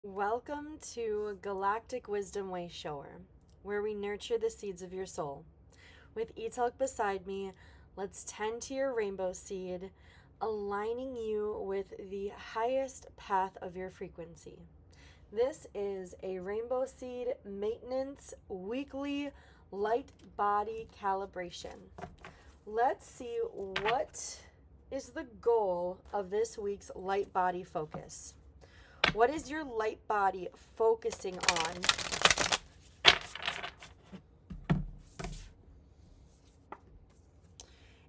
Welcome to Galactic Wisdom Way Shower, where we nurture the seeds of your soul. With Etalk beside me, let's tend to your rainbow seed, aligning you with the highest path of your frequency. This is a rainbow seed maintenance weekly light body calibration. Let's see what is the goal of this week's light body focus. What is your light body focusing on?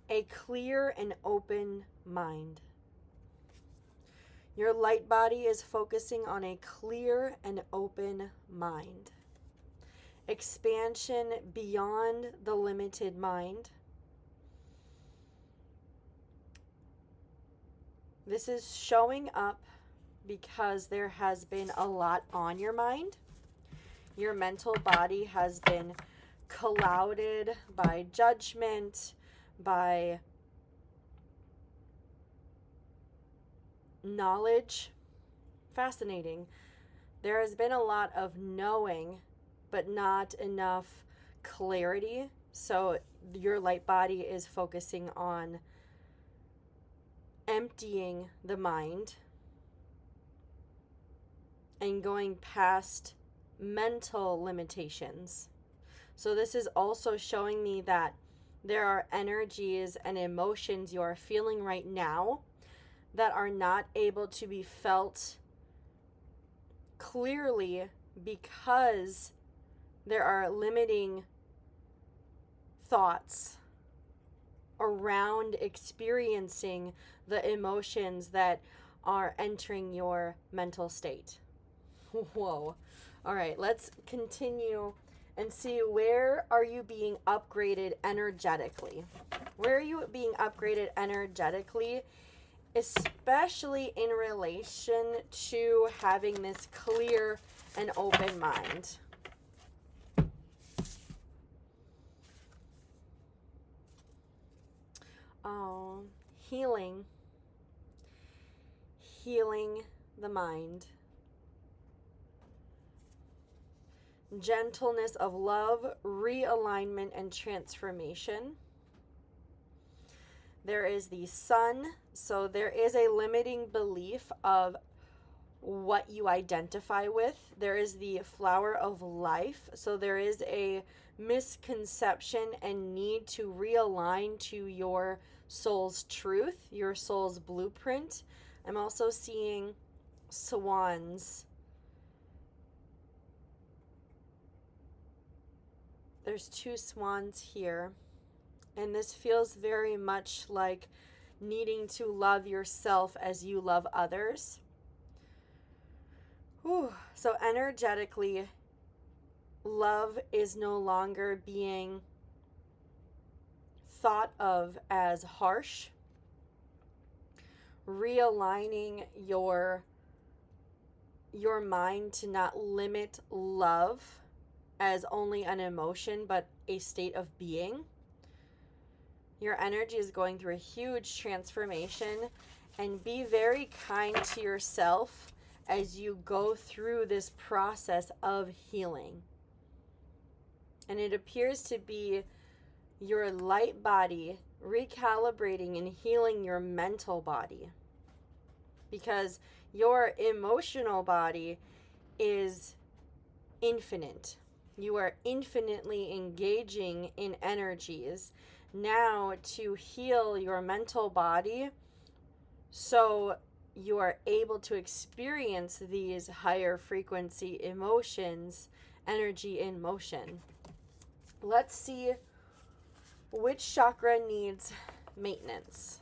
A clear and open mind. Your light body is focusing on a clear and open mind. Expansion beyond the limited mind. This is showing up because there has been a lot on your mind. Your mental body has been clouded by judgment, by knowledge. Fascinating. There has been a lot of knowing, but not enough clarity. So your light body is focusing on emptying the mind and going past mental limitations. So this is also showing me that there are energies and emotions you are feeling right now that are not able to be felt clearly because there are limiting thoughts around experiencing the emotions that are entering your mental state. Whoa. All right, let's continue and see, where are you being upgraded energetically? Where are you being upgraded energetically, especially in relation to having this clear and open mind? Oh, healing the mind. Gentleness of love, realignment, and transformation. There is the sun, so there is a limiting belief of what you identify with. There is the flower of life, so there is a misconception and need to realign to your soul's truth, your soul's blueprint. I'm also seeing swans. There's two swans here, and this feels very much like needing to love yourself as you love others. Whew. So energetically, love is no longer being thought of as harsh. Realigning your mind to not limit love as only an emotion, but a state of being. Your energy is going through a huge transformation, and be very kind to yourself as you go through this process of healing. And it appears to be your light body recalibrating and healing your mental body, because your emotional body is infinite. You are infinitely engaging in energies now to heal your mental body, so you are able to experience these higher frequency emotions, energy in motion. Let's see which chakra needs maintenance.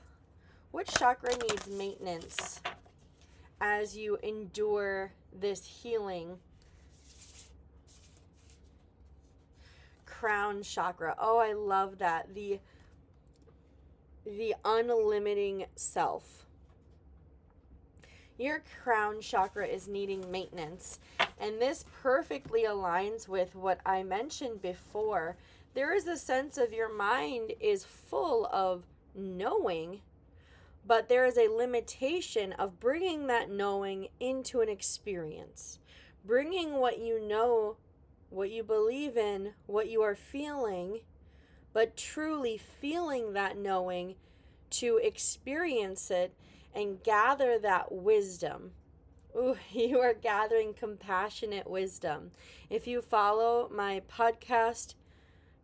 Which chakra needs maintenance as you endure this healing? Crown chakra. Oh, I love that. The unlimiting self. Your crown chakra is needing maintenance, and this perfectly aligns with what I mentioned before. There is a sense of your mind is full of knowing, but there is a limitation of bringing that knowing into an experience. bringing what you know, what you believe in, what you are feeling, but truly feeling that knowing to experience it and gather that wisdom. Ooh, you are gathering compassionate wisdom. If you follow my podcast,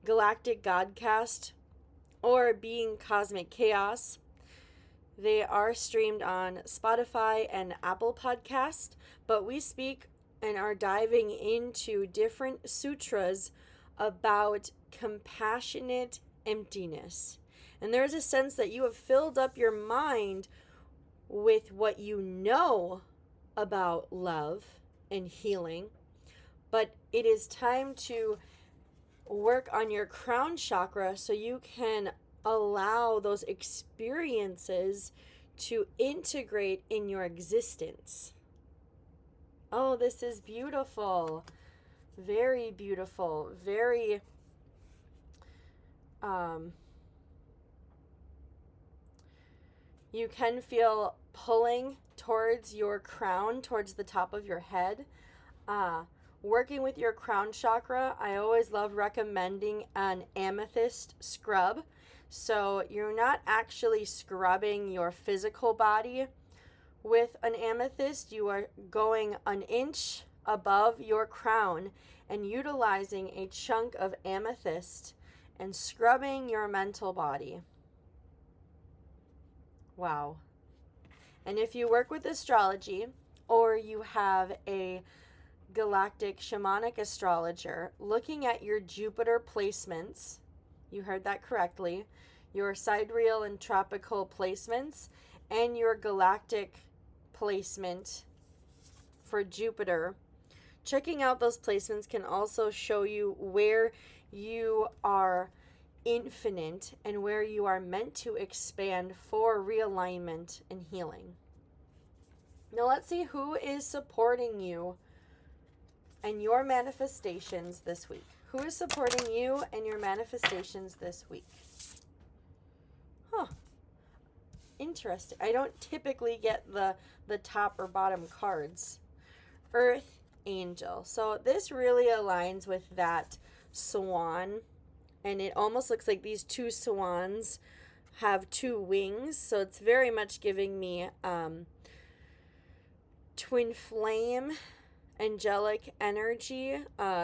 Galactic Godcast, or Being Cosmic Chaos, they are streamed on Spotify and Apple Podcast, but we speak and are diving into different sutras about compassionate emptiness. And there's a sense that you have filled up your mind with what you know about love and healing, but it is time to work on your crown chakra so you can allow those experiences to integrate in your existence. Oh, this is beautiful. Very beautiful. Very you can feel pulling towards your crown, towards the top of your head. Working with your crown chakra, I always love recommending an amethyst scrub. So you're not actually scrubbing your physical body with an amethyst. You are going an inch above your crown and utilizing a chunk of amethyst and scrubbing your mental body. Wow. And if you work with astrology or you have a galactic shamanic astrologer, looking at your Jupiter placements, you heard that correctly, your sidereal and tropical placements, and your galactic placement for Jupiter, checking out those placements can also show you where you are infinite and where you are meant to expand for realignment and healing. Now let's see who is supporting you and your manifestations this week. Who is supporting you and your manifestations this week? Interesting. I don't typically get the top or bottom cards. Earth Angel. So this really aligns with that swan. And it almost looks like these two swans have two wings. So it's very much giving me twin flame angelic energy.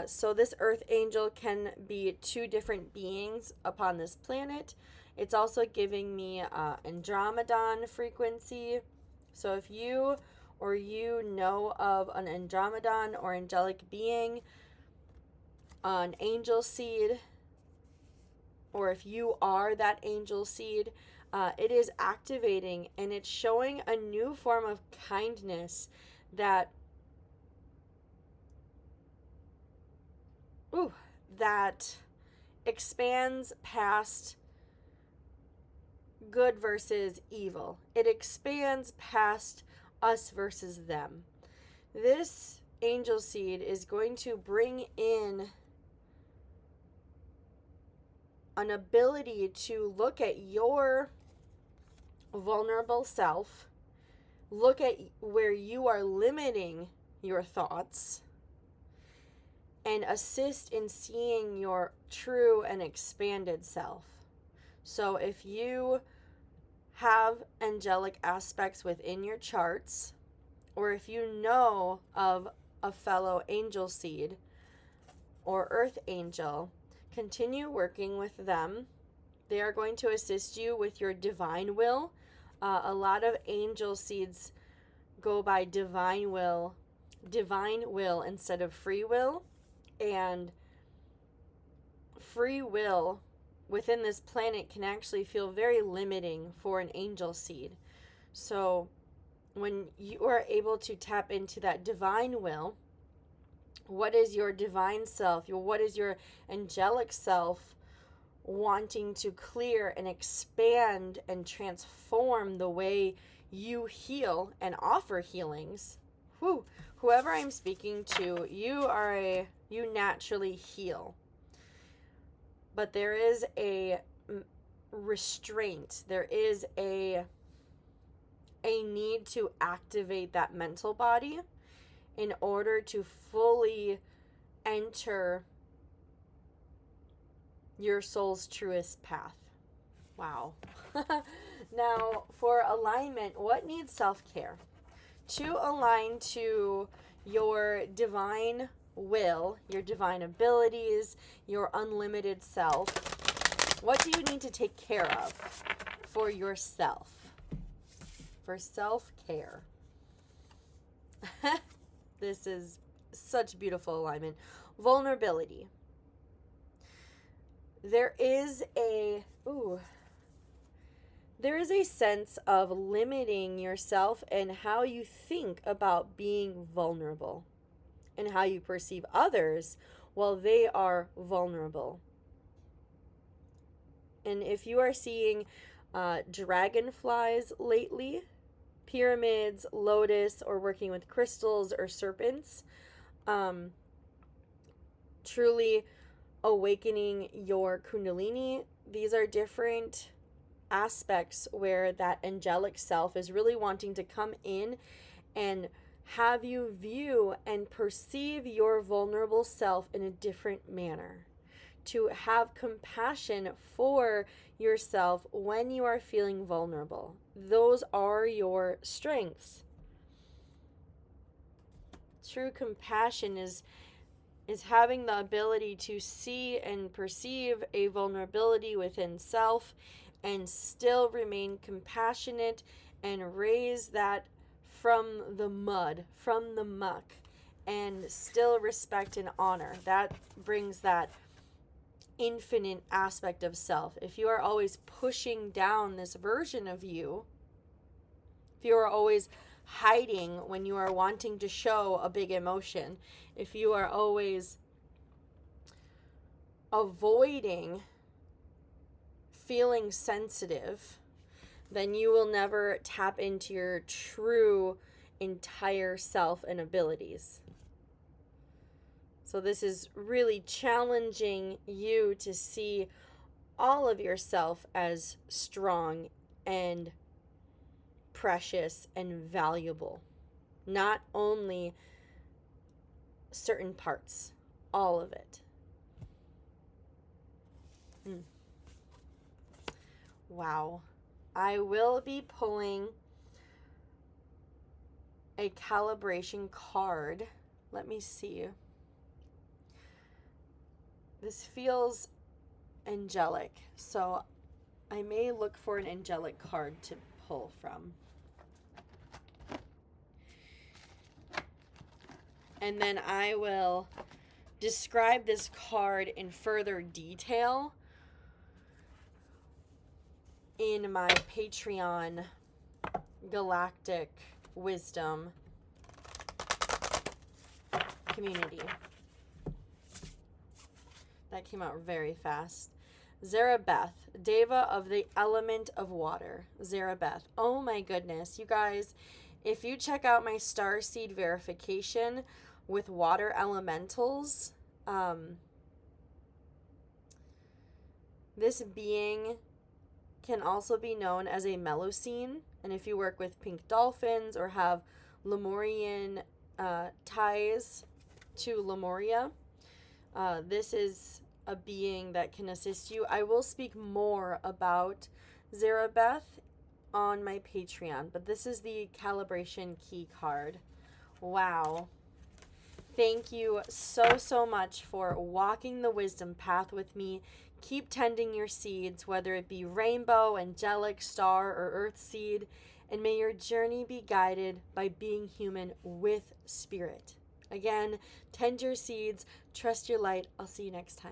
So this Earth Angel can be two different beings upon this planet. It's also giving me Andromedon frequency. So if you or you know of an Andromedon or angelic being, an angel seed, or if you are that angel seed, it is activating and it's showing a new form of kindness that that expands past good versus evil. It expands past us versus them. This angel seed is going to bring in an ability to look at your vulnerable self, look at where you are limiting your thoughts, and assist in seeing your true and expanded self. So if you have angelic aspects within your charts, or if you know of a fellow angel seed or earth angel, continue working with them. They are going to assist you with your divine will. A lot of angel seeds go by divine will instead of free will. And free will within this planet can actually feel very limiting for an angel seed. So when you are able to tap into that divine will, what is your divine self? What is your angelic self wanting to clear and expand and transform the way you heal and offer healings? Whoever I'm speaking to, you naturally heal. But there is a restraint. There is a need to activate that mental body in order to fully enter your soul's truest path. Wow. Now, for alignment, what needs self-care? To align to your divine will, your divine abilities, your unlimited self, what do you need to take care of for yourself? For self-care. This is such beautiful alignment. Vulnerability. There is a sense of limiting yourself and how you think about being vulnerable and how you perceive others while they are vulnerable. And if you are seeing dragonflies lately, pyramids, lotus, or working with crystals or serpents, truly awakening your kundalini, these are different aspects where that angelic self is really wanting to come in and have you view and perceive your vulnerable self in a different manner. To have compassion for yourself when you are feeling vulnerable. Those are your strengths. True compassion is having the ability to see and perceive a vulnerability within self and still remain compassionate and raise that from the mud, from the muck, and still respect and honor. That brings that infinite aspect of self. If you are always pushing down this version of you, if you are always hiding when you are wanting to show a big emotion, if you are always avoiding feeling sensitive, then you will never tap into your true entire self and abilities. So this is really challenging you to see all of yourself as strong and precious and valuable. Not only certain parts, all of it. Wow. I will be pulling a calibration card. Let me see. This feels angelic, so I may look for an angelic card to pull from. And then I will describe this card in further detail in my Patreon Galactic Wisdom community. That came out very fast. Zarabeth, Deva of the element of water. Zarabeth. Oh my goodness, you guys, if you check out my starseed verification with water elementals, this being can also be known as a Melusine, and if you work with pink dolphins or have Lemurian ties to Lemuria, this is a being that can assist you. I will speak more about Zarabeth on my Patreon, but this is the calibration key card. Wow. Thank you so much for walking the wisdom path with me. Keep tending your seeds, whether it be rainbow, angelic, star, or earth seed, and may your journey be guided by being human with spirit. Again, tend your seeds, trust your light. I'll see you next time.